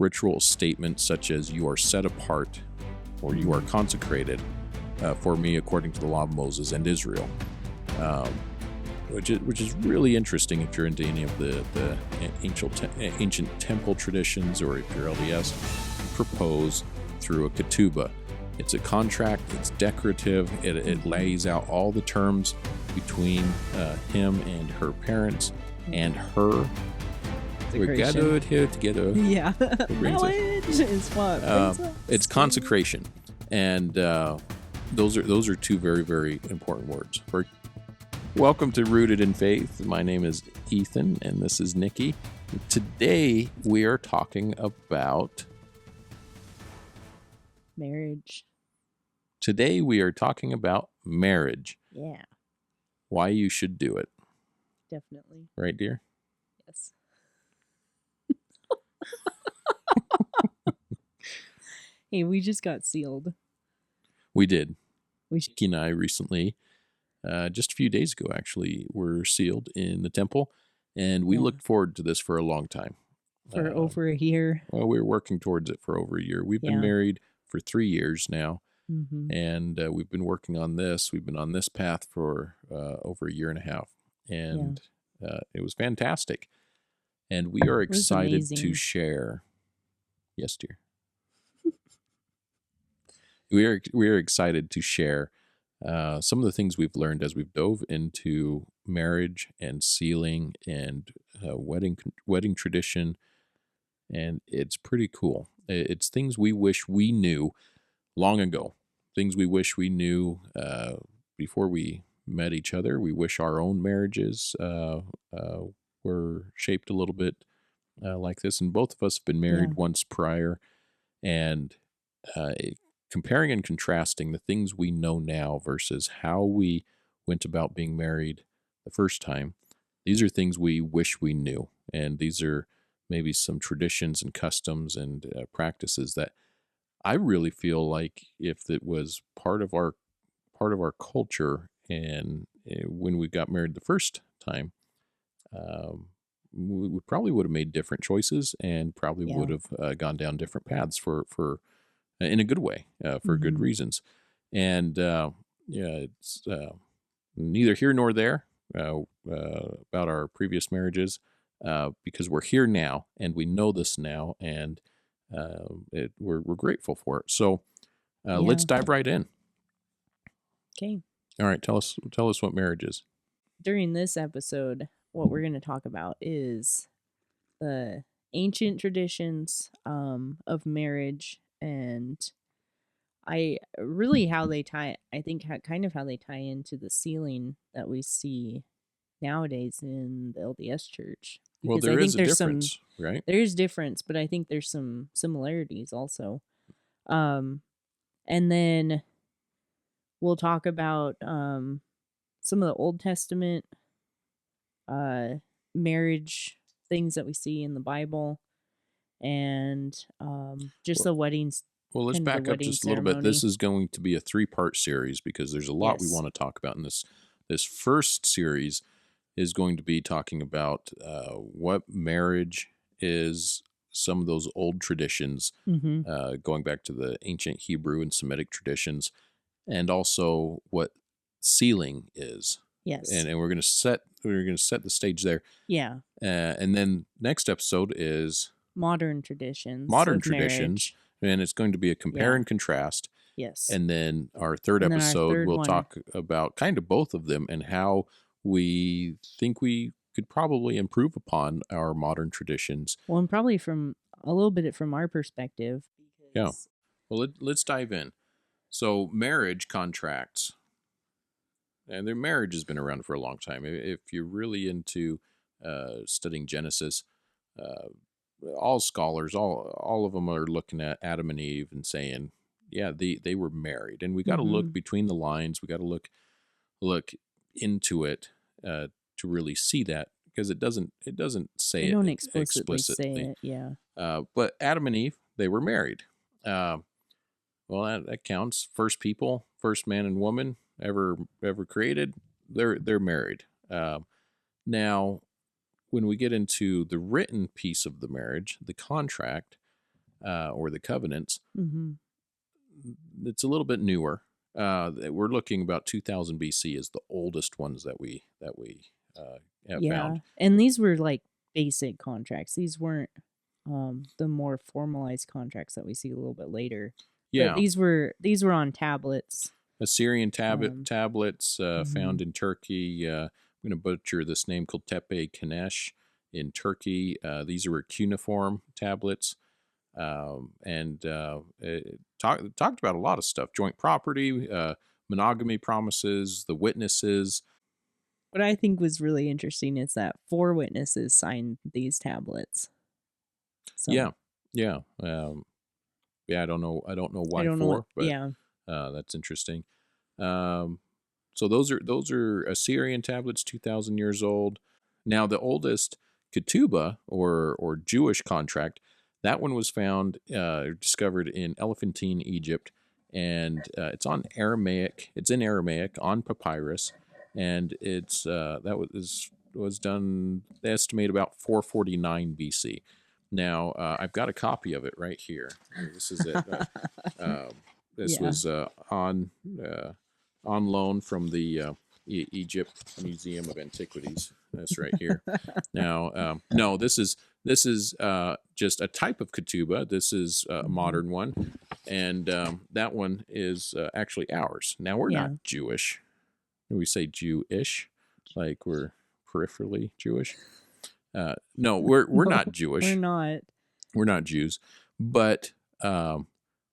ritual statements such as "you are set apart" or "you are consecrated for me according to the law of Moses and Israel," which is really interesting if you're into any of the ancient temple traditions, or if you're LDS. Propose through a ketubah. It's a contract. It's decorative. It lays out all the terms between him and her parents and her. We're gathered here together. Yeah. Marriage is what it's consecration, and those are two very, very important words. Welcome to Rooted in Faith. My name is Ethan, and this is Nikki. Today we are talking about marriage. Today we are talking about marriage. Yeah. Why you should do it. Definitely. Right, dear? Yes. Hey, we just got sealed. We did. Nikki and I recently, just a few days ago actually, were sealed in the temple, and we looked forward to this for a long time. For over a year. Well, we were working towards it for over a year. We've been married for 3 years now, and we've been working on this. We've been on this path for over a year and a half, and it was fantastic. And we are excited to share. Yes, dear. We are excited to share some of the things we've learned as we've dove into marriage and sealing and wedding tradition, and it's pretty cool. It's things we wish we knew long ago. Things we wish we knew before we met each other. We wish our own marriages were shaped a little bit like this, and both of us have been married once prior, and comparing and contrasting the things we know now versus how we went about being married the first time. These are things we wish we knew, and these are maybe some traditions and customs and practices that I really feel like if it was part of our culture, and when we got married the first time, we probably would have made different choices and probably would have gone down different paths for in a good way, for good reasons. And it's neither here nor there about our previous marriages, because we're here now and we know this now, and we're grateful for it. So let's dive right in. Okay. All right. Tell us what marriage is. During this episode, what we're going to talk about is the ancient traditions of marriage, and how they tie into the sealing that we see nowadays in the LDS church. Well, there is a difference, right? There is difference, but I think there's some similarities also. And then we'll talk about some of the Old Testament marriage things that we see in the Bible, and the weddings. Well, let's back up just a little bit. This is going to be a 3-part series because there's a lot we want to talk about in this. This first series is going to be talking about what marriage is, some of those old traditions, going back to the ancient Hebrew and Semitic traditions, and also what sealing is. Yes, and we're going to set the stage there. Yeah, and then next episode is modern traditions. Marriage. And it's going to be a compare and contrast. Yes. And then our third episode, we'll talk about kind of both of them and how we think we could probably improve upon our modern traditions. Well, and probably from a little bit from our perspective. Yeah. Well, let's dive in. So marriage contracts. And their marriage has been around for a long time. If you're really into studying Genesis, all scholars, all of them are looking at Adam and Eve and saying, yeah, they were married. And we got to look between the lines. We got to look into it to really see that, because it doesn't say they don't explicitly say it. Yeah. But Adam and Eve, they were married. Well, that counts. First people, first man and woman ever created. They're married. Now, when we get into the written piece of the marriage, the contract, or the covenants, Mm-hmm. it's a little bit newer. We're looking about 2000 BC is the oldest ones that we have Yeah. found. And these were like basic contracts. These weren't the more formalized contracts that we see a little bit later. But Yeah, these were on tablets. Assyrian Um, tablets found mhm. in Turkey. I'm going to butcher this name called Tepe Kanesh in Turkey. These are cuneiform tablets, and it talked about a lot of stuff: joint property, monogamy promises, the witnesses. What I think was really interesting is that 4 witnesses signed these tablets. So Yeah, yeah, yeah. I don't know I why don't know what. four, but Yeah. that's interesting. Um, so those are Assyrian tablets, 2,000 years old. Now the oldest ketubah or Jewish contract, that one was found discovered in Elephantine, Egypt, and it's on Aramaic. It's in Aramaic on papyrus, and it's was done. They estimate about 449 BC. Now I've got a copy of it right here. This is it. Um, this Yeah. was uh, on loan from the Egypt Museum of Antiquities. That's right here. Now, no, this is just a type of ketubah. This is a Mhm. modern one, and that one is actually ours. Now we're Yeah. not Jewish. We say Jewish, like we're peripherally Jewish. No, we're No, not we're Jewish. not. We're not Jews, but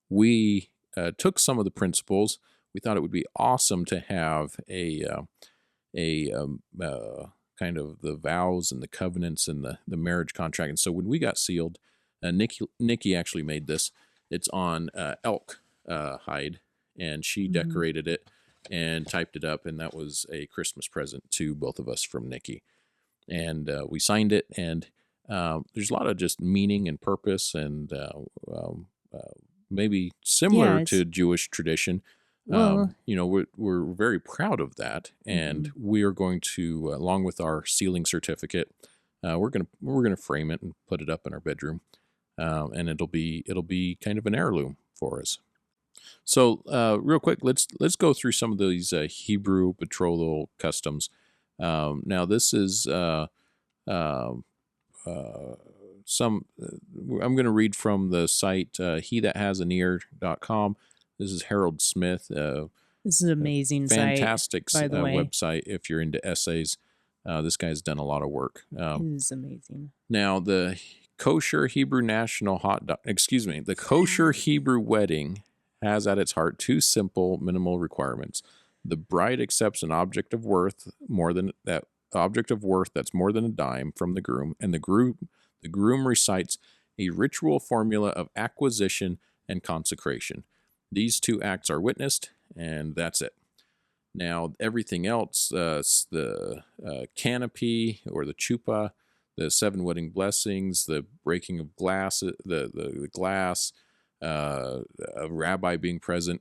we took some of the principles. We thought it would be awesome to have a kind of the vows and the covenants and the marriage contract. And so when we got sealed, Nikki actually made this. It's on elk hide, and she Mhm. decorated it and typed it up, and that was a Christmas present to both of us from Nikki. And we signed it, and there's a lot of just meaning and purpose, and maybe Yeah, similar it's to Jewish tradition. well, We're very proud of that, and mhm. we are going to, along with our sealing certificate, we're gonna frame it and put it up in our bedroom, and it'll be kind of an heirloom for us. So, real quick, let's go through some of these Hebrew betrothal customs. Now, this is um, uh, some. I'm going to read from the site he that has an ear.com. This is Harold Smith, This is an a amazing site, fantastic by the way. website if you're into essays. This guy's done a lot of work. It is amazing. Now, the kosher Hebrew national hot dog, excuse me, the kosher Hebrew wedding has at its heart two simple minimal requirements. The bride accepts an object of worth that's more than a dime from the groom, and the groom recites a ritual formula of acquisition and consecration. These two acts are witnessed, and that's it. Now, everything else, the canopy or the chuppah, the 7 wedding blessings, the breaking of glass, the glass, a rabbi being present.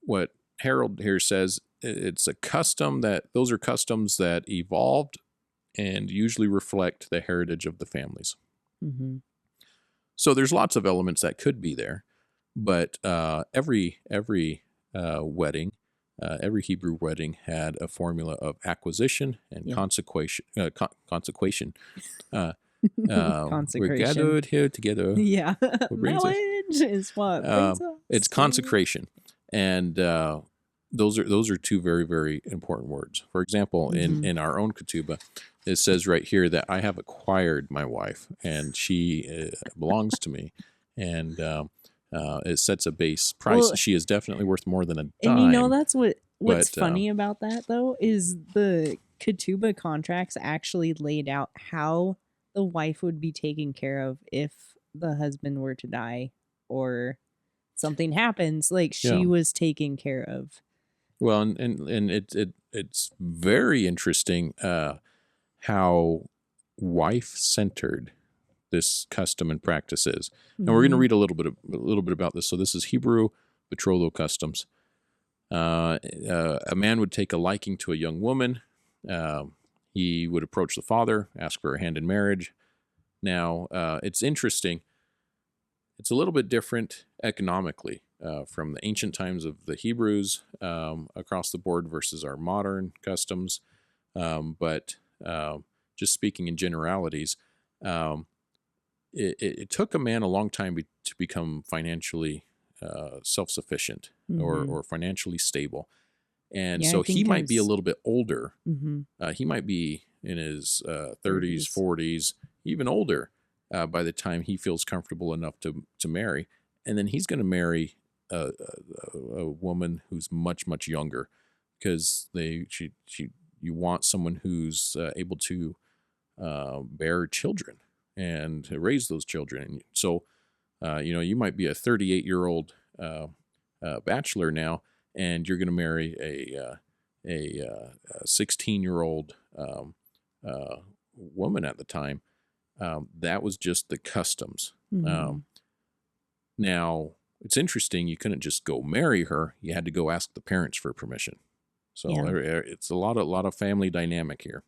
What Harold here says, it's a custom that those are customs that evolved and usually reflect the heritage of the families. Mhm. So there's lots of elements that could be there, but every wedding, every Hebrew wedding had a formula of acquisition and Yeah. consecration. Consecration. Uh, we're Consecration. gathered here together. Yeah. What brings us? Knowledge is what brings It's us together. consecration, and those are two very very important words. For example, in Mhm. in our own ketubah, it says right here that I have acquired my wife, and she belongs to me, and it sets a base price. Well, She is definitely worth more than a and dime, that's what's but funny about that though is the ketubah contracts actually laid out how the wife would be taken care of if the husband were to die or something happens. Like yeah. she was taken care of. Well, and it's very interesting how wife centered this custom and practice is. And we're going to Mhm. read a little bit about this. So this is Hebrew betrothal customs. A man would take a liking to a young woman. He would approach the father, ask for her hand in marriage. Now, it's interesting. it's a little bit different economically from the ancient times of the Hebrews across the board versus our modern customs. But just speaking in generalities, um, it took a man a long time to become financially self-sufficient Mm-hmm. or financially stable. And Yeah, I so he think might be a little bit older. Mm-hmm. He might be in his 30s, 30s. 40s, even older by the time he feels comfortable enough to marry. And then he's going to marry a woman who's much, much younger because you want someone who's able to bear children and raise those children. And so, you might be a 38-year-old bachelor now, and you're going to marry a 16-year-old woman at the time. That was just the customs. Mm-hmm. Now, it's interesting. You couldn't just go marry her. You had to go ask the parents for permission. So Yeah. it's a lot of family dynamic here.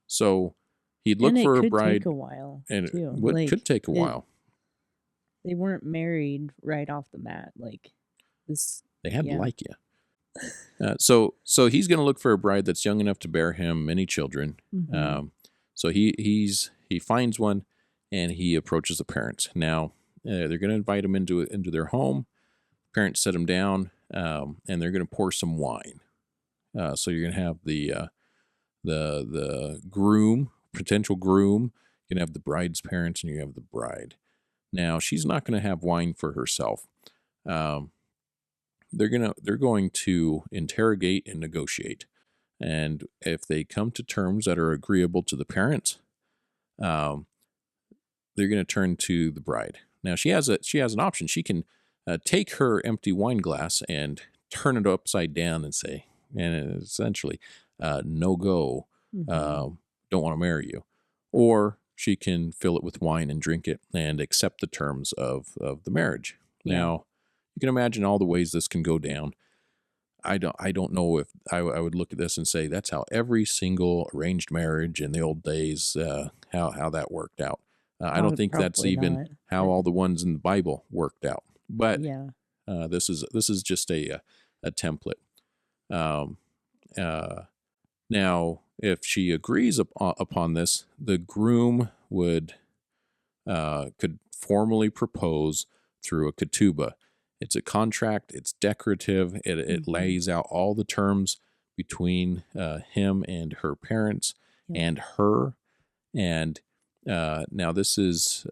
So he'd look And it for a could take bride, a while and too. what Like could take a while. they weren't married right off the bat. Like this. They had to Yeah. like you. So he's going to look for a bride that's young enough to bear him many children. Mm-hmm. So he finds one, and he approaches the parents. Now they're going to invite him into their home. Parents set him down, and they're going to pour some wine. So you're going to have the groom, potential groom. You're going to have the bride's parents, and you have the bride. Now she's not going to have wine for herself. They're going to interrogate and negotiate, and if they come to terms that are agreeable to the parents, um, they're going to turn to the bride. Now she has an option. She can take her empty wine glass and turn it upside down and say, and essentially, no go, Mm-hmm. don't want to marry you, or she can fill it with wine and drink it and accept the terms of the marriage. Yeah. Now, you can imagine all the ways this can go down. I don't know if I would look at this and say that's how every single arranged marriage in the old days, how that worked out. I don't think that's Probably even not. how But all the ones in the Bible worked out. But yeah. this is just a template. Um, uh, Now, if she agrees upon this, the groom could formally propose through a ketubah. It's a contract. It's decorative. It Mm-hmm. lays out all the terms between him and her parents Yep. and her. And now these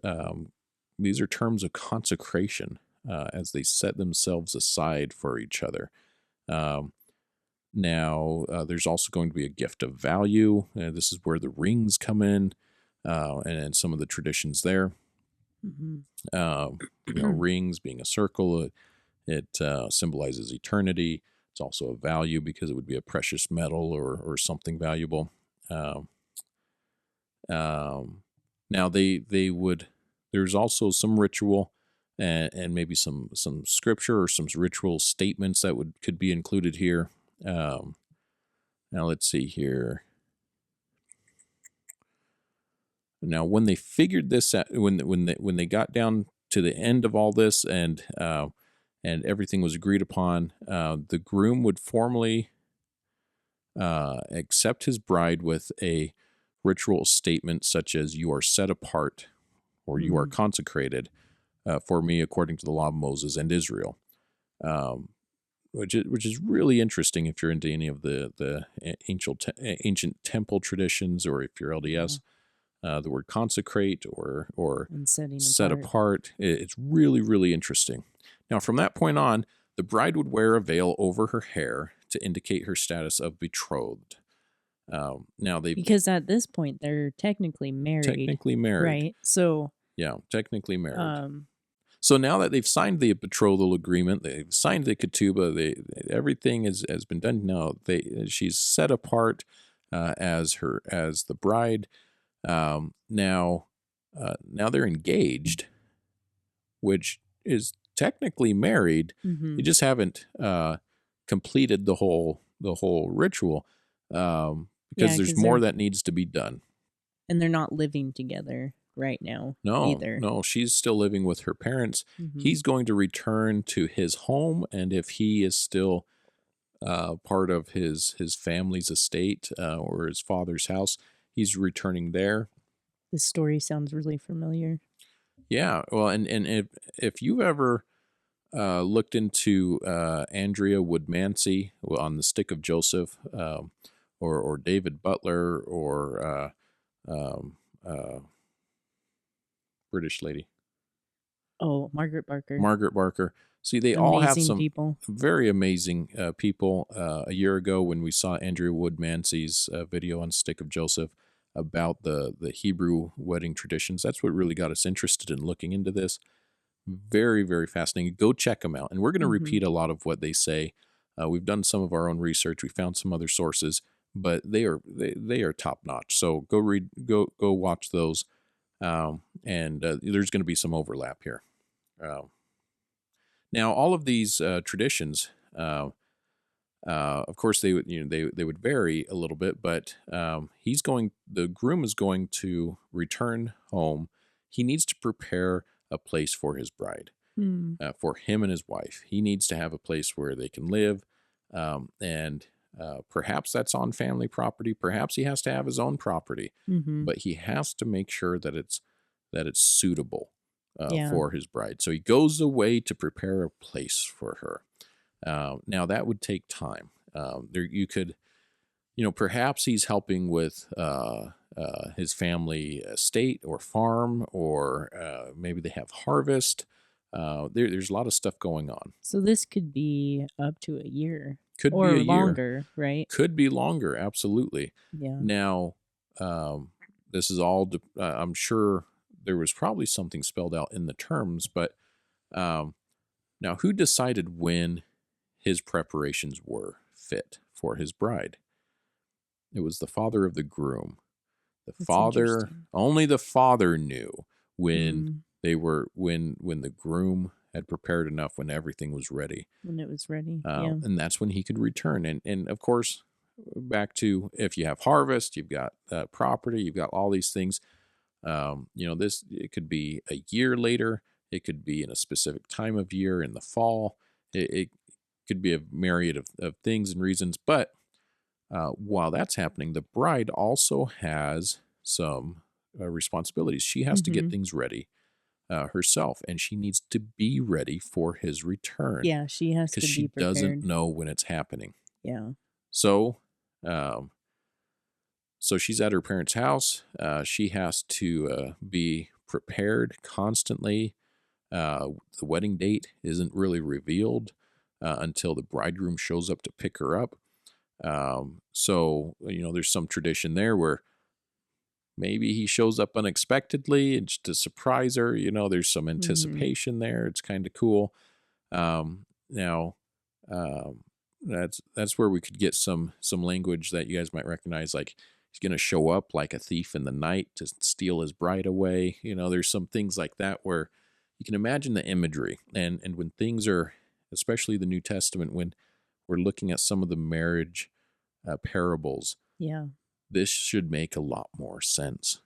are terms of consecration as they set themselves aside for each other. Now, there's also going to be a gift of value. This is where the rings come in, and some of the traditions there. Mm-hmm. Rings being a circle, it symbolizes eternity. It's also a value because it would be a precious metal or something valuable. Now they would. There's also some ritual and maybe some scripture or some ritual statements that could be included here. Now let's see here. Now, when they figured this out, when they got down to the end of all this and everything was agreed upon, the groom would formally accept his bride with a ritual statement such as "You are set apart," or "You are consecrated for me according to the law of Moses and Israel." Which is really interesting if you're into any of the ancient temple traditions, or if you're LDS. The word consecrate or And setting set apart. apart, it's really, really interesting. Now, from that point on, the bride would wear a veil over her hair to indicate her status of betrothed. Now, Because at this point they're technically married. Technically married. Right. So yeah, technically married. So now that they've signed the betrothal agreement, they've signed the ketubah, everything has been done. Now she's set apart as the bride. Now they're engaged, which is technically married. mm-hmm. They just haven't completed the whole ritual because there's more that needs to be done. And they're not living together. right now No, either. no, she's still living with her parents. Hmm. He's going to return to his home, and if he is still part of his family's estate or his father's house, he's returning there. This story sounds really familiar. Yeah, well, and if you've ever looked into Andrea Woodmansee on the Stick of Joseph, or David Butler, or um, uh, British lady Oh, Margaret Barker. Margaret Barker. See, they all have Amazing some people. very amazing people. A year ago, when we saw Andrea Woodmansee's video on Stick of Joseph about the Hebrew wedding traditions, that's what really got us interested in looking into this. Very, very fascinating. Go check them out. And we're going to Hmm. repeat a lot of what they say. We've done some of our own research. We found some other sources, but they are top notch. So go read, go watch those. And there's going to be some overlap here. Um, Now, all of these traditions, of course, they would they would vary a little bit, but the groom is going to return home. He needs to prepare a place for his bride, Hmm. for him and his wife. He needs to have a place where they can live, and perhaps that's on family property. Perhaps he has to have his own property, Hmm. but he has to make sure that it's suitable Yeah. for his bride. So he goes away to prepare a place for her. Now that would take time. There you could, perhaps he's helping with his family estate or farm, or maybe they have harvest. There's a lot of stuff going on. So this could be up to a year Could be a or year. longer, right? Could be longer. Absolutely. Yeah. Now, this is all. I'm sure there was probably something spelled out in the terms, but um, now who decided when his preparations were fit for his bride? It was the father of the groom. That's interesting. Only the father knew when Mm, when the groom had prepared enough, when everything was ready. when it was ready. Yeah. And that's when he could return. And of course, back to, if you have harvest, you've got property, you've got all these things. This, it could be a year later, it could be in a specific time of year in the fall. It could be a myriad of things and reasons. But while that's happening, the bride also has some responsibilities. She has to get Hmm. things ready herself, and she needs to be ready for his return, Yeah, she has because to be she doesn't prepared. know when it's happening. Yeah. So, um, so she's at her parents' house. She has to be prepared constantly. The wedding date isn't really revealed until the bridegroom shows up to pick her up. So there's some tradition there where maybe he shows up unexpectedly and just to surprise her. There's some Hmm. anticipation there. It's kind of cool. Now, um, that's where we could get some language that you guys might recognize, like he's going to show up like a thief in the night to steal his bride away. There's some things like that where you can imagine the imagery, and when things are, especially the New Testament, when we're looking at some of the marriage parables, Yeah. this should make a lot more sense.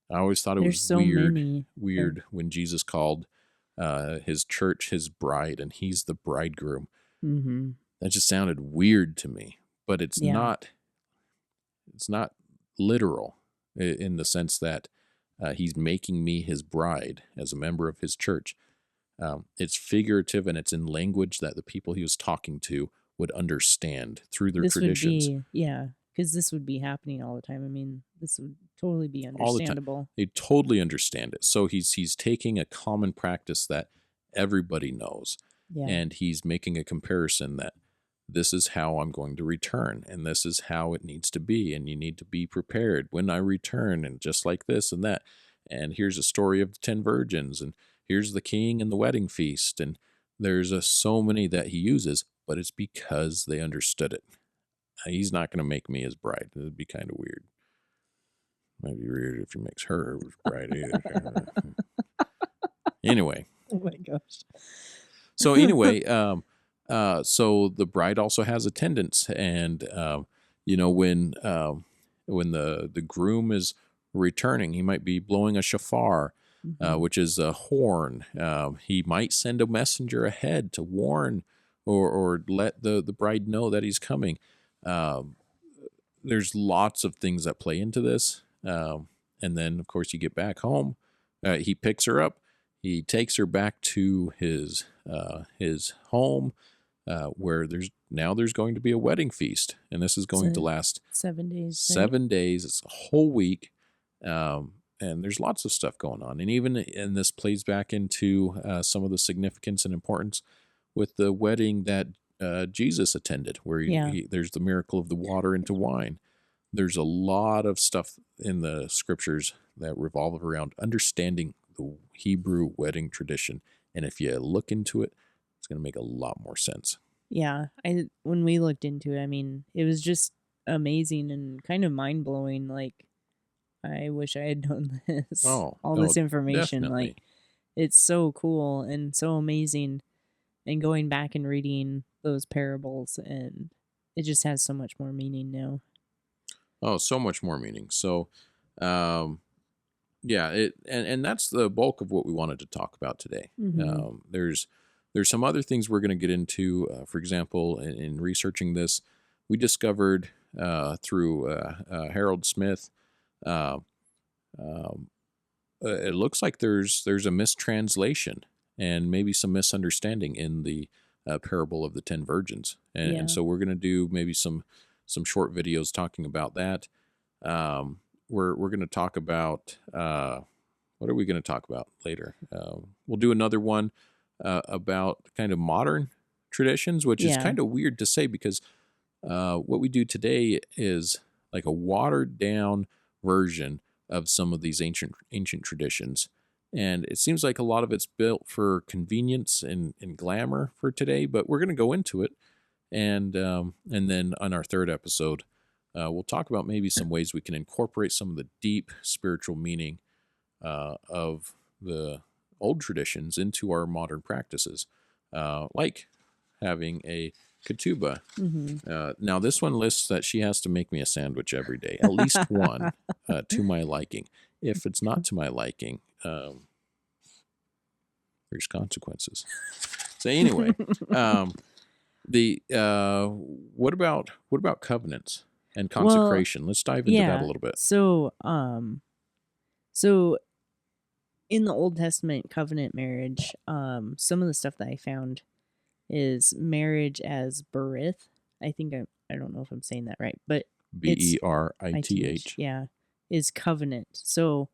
I always thought it was There's so many. Yeah. weird when Jesus called his church his bride, and he's the bridegroom. Hmm. That just sounded weird to me, but it's Yeah. not. It's not literal in the sense that he's making me his bride as a member of his church. It's figurative, and it's in language that the people he was talking to would understand through their This would traditions be, yeah, because this would be happening all the time. I mean, this would totally be all the time. understandable. They totally understand it. So he's taking a common practice that everybody knows, Yeah. and he's making a comparison that this is how I'm going to return, and this is how it needs to be, and you need to be prepared when I return, and just like this and that. And here's a story of the 10 virgins, and here's the king and the wedding feast, and there's so many that he uses, but it's because they understood it. He's not going to make me his bride. It'd be kind of weird. Might be weird if he makes her his bride either. Anyway, Oh my gosh. so anyway, so the bride also has attendants, and when the groom is returning. He might be blowing a shofar, Mhm. which is a horn. He might send a messenger ahead to warn or let the bride know that he's coming. Um, there's lots of things that play into this. And then, of course, you get back home. He picks her up. He takes her back to his home, where there's going to be a wedding feast, and this is going to So last 7 days, right? 7 days. It's a whole week, and there's lots of stuff going on. And this plays back into some of the significance and importance with the wedding that Jesus attended, where Yeah. there's the miracle of the water into wine. There's a lot of stuff in the scriptures that revolve around understanding the Hebrew wedding tradition, and if you look into it, it's going to make a lot more sense. Yeah. When we looked into it, I mean, it was just amazing and kind of mind-blowing. Like, I wish I had known this, Oh, all oh, this information. Like, definitely. it's so cool and so amazing. And going back and reading those parables, and it just has so much more meaning now. Oh, so much more meaning. So, um, yeah, and that's the bulk of what we wanted to talk about today. Mm-hmm. There's some other things we're going to get into. For example, in researching this, we discovered through Harold Smith. Uh, um, it looks like there's a mistranslation and maybe some misunderstanding in the parable of the 10 virgins, and Yeah. so we're going to do maybe some short videos talking about that. We're going to talk about what are we going to talk about later? We'll do another one about kind of modern traditions, which is Yeah. kind of weird to say because what we do today is like a watered down version of some of these ancient traditions. And it seems like a lot of it's built for convenience and glamour for today, but we're going to go into it. And then on our third episode, we'll talk about maybe some ways we can incorporate some of the deep spiritual meaning of the old traditions into our modern practices, like having a ketubah. Mm-hmm. Now, this one lists that she has to make me a sandwich every day, at least one, to my liking. If it's not to my liking, there's consequences. So anyway, the what about covenants and Well, consecration? Let's dive into that a yeah. little bit. So in the Old Testament covenant marriage, some of the stuff that I found is marriage as berith. I don't know if I'm saying that right, but it's Berith. yeah, is covenant. So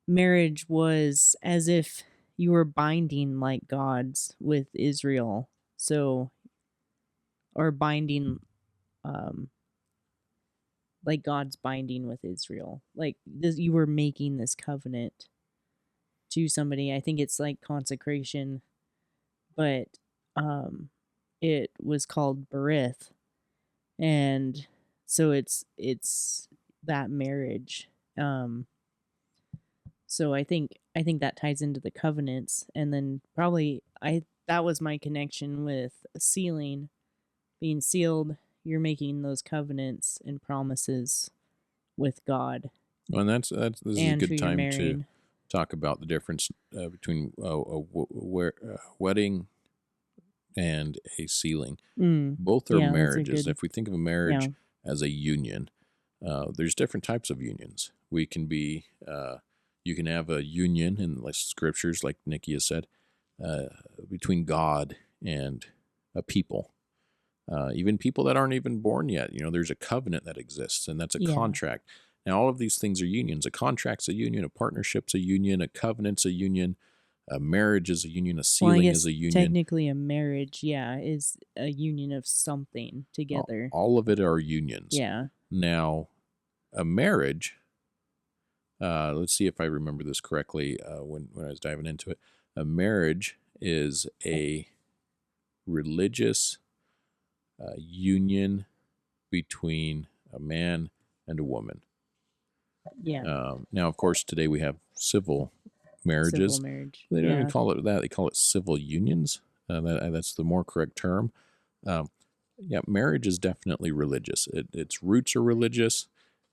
marriage was as if you were binding like gods with Israel. So or binding um like God's binding with Israel. Like this, you were making this covenant to somebody. I think it's like consecration, but um it was called berith, and so it's that marriage. So I think that ties into the covenants, and then probably I that was my connection with sealing, being sealed. You're making those covenants and promises with God Well, and this is a and who good you're time to marrying. talk about the difference between wedding and a sealing. Both are Yeah, that's a marriages. good. If we think of a Yeah. marriage as a union, there's different types of unions. We can be, you can have a union in like scriptures, like Nikki has said, uh, between God and a people. Even people that aren't even born yet, there's a covenant that exists, and that's a Yeah. contract. Now, all of these things are unions. A contract's a union, a partnership's a union, a covenant's a union, a marriage is a union, a Well, I sealing is guess a union. technically a marriage, yeah, is a union of something together. All of it are unions. Yeah. Now, a marriage, let's see if I remember this correctly when I was diving into it. A marriage is a religious union between a man and a woman. Yeah. Now, of course, today we have civil Civil marriages. marriage. They don't even Yeah. call it that. They call it civil unions. That's the more correct term. Um, yeah, marriage is definitely religious. Its roots are religious,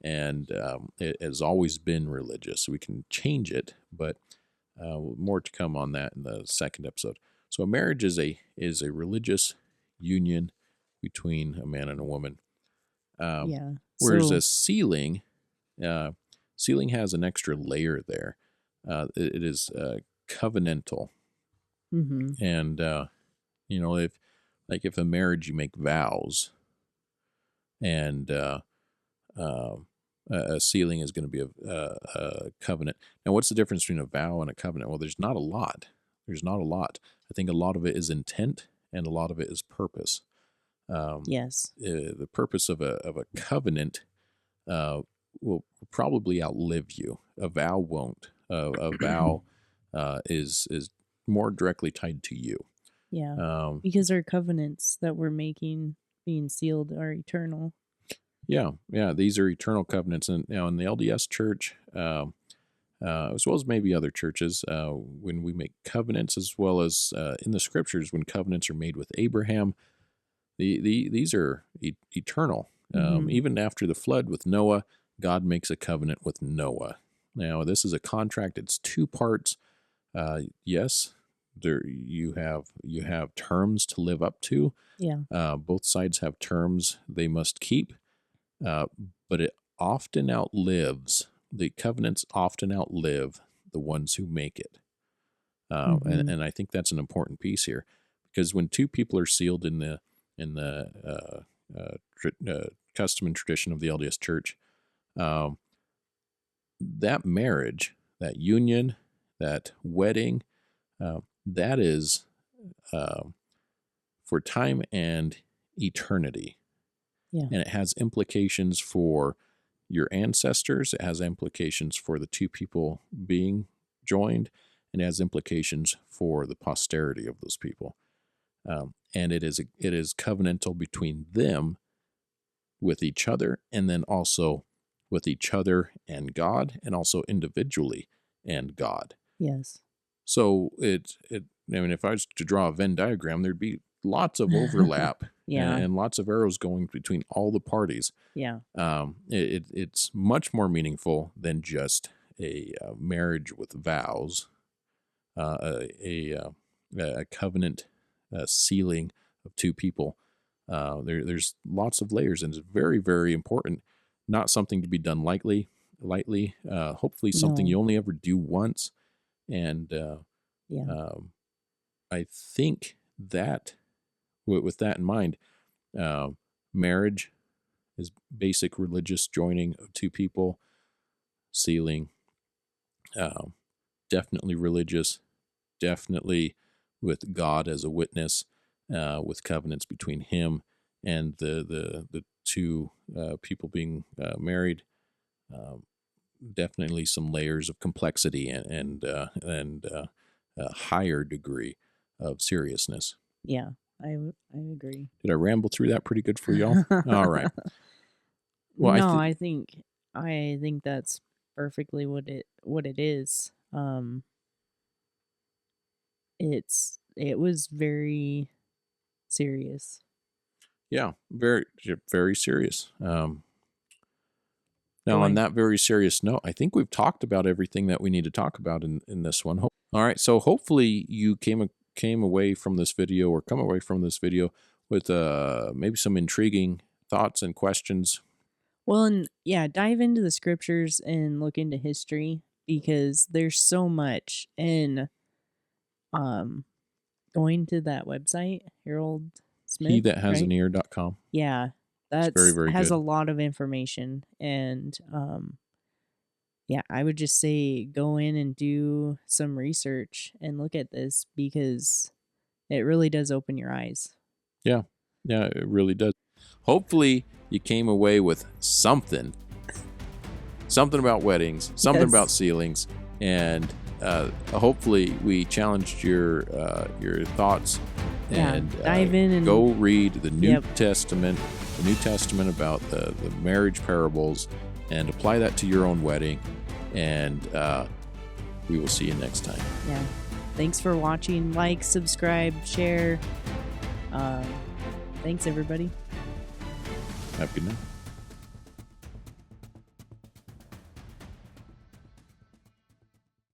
and it has always been religious. We can change it, but more to come on that in the second episode. So a marriage is a religious union between a man and a woman. Yeah. Whereas So a sealing has an extra layer there. It is covenantal, and if a marriage you make vows, and a sealing is going to be a covenant. Now, what's the difference between a vow and a covenant? Well, there's not a lot. I think a lot of it is intent, and a lot of it is purpose. yes. The purpose of a covenant will probably outlive you. A vow won't. A vow is more directly tied to you. Yeah. Because our covenants that we're making, being sealed, are eternal. Yeah. These are eternal covenants, and now in the LDS Church, as well as maybe other churches, when we make covenants, as well as in the Scriptures, when covenants are made with Abraham, these are eternal. Even after the flood with Noah, God makes a covenant with Noah. Now, this is a contract. It's 2 parts. Yes, you have terms to live up to. Yeah. Both sides have terms they must keep, but it often outlives, the covenants often outlive the ones who make it. And I think that's an important piece here, because when 2 people are sealed in the custom and tradition of the LDS Church, that marriage, that union, that wedding, that is for time and eternity. Yeah. And it has implications for your ancestors. It has implications for the 2 people being joined, and it has implications for the posterity of those people. And it is covenantal between them with each other, and then also with each other and God, and also individually and God. Yes. So if I was to draw a Venn diagram, there'd be lots of overlap Yeah. and lots of arrows going between all the parties. Yeah. It's much more meaningful than just a marriage with vows, a covenant sealing of 2 people. There's lots of layers, and it's very, very important. Not something to be done lightly. Hopefully something No. you only ever do once. And Yeah. I think that with that in mind, marriage is basic religious joining of 2 people. Sealing, definitely religious, definitely with God as a witness, with covenants between Him and the 2 people being married. Definitely some layers of complexity and a higher degree of seriousness. Yeah. I agree. Did I ramble through that pretty good for y'all? All right. Well, no, I think that's perfectly what it is. It was very serious. Yeah, very, very serious. Now, Boy. on that very serious note, I think we've talked about everything that we need to talk about in this one. All right, so hopefully you came away from this video, or come away from this video with maybe some intriguing thoughts and questions. Well, and yeah, dive into the Scriptures and look into history, because there's so much. And going to that website, Harold Smith, He that has right? an ear.com. Yeah, that's very, very has good. a lot of information. And yeah, I would just say go in and do some research and look at this, because it really does open your eyes. Yeah, it really does. Hopefully you came away with something about weddings, something about sealings, and hopefully we challenged your thoughts. Yeah, and dive in and go read the New Testament, about the marriage parables, and apply that to your own wedding. And we will see you next time. Yeah. Thanks for watching. Like, subscribe, share. Thanks, everybody. Have a good night.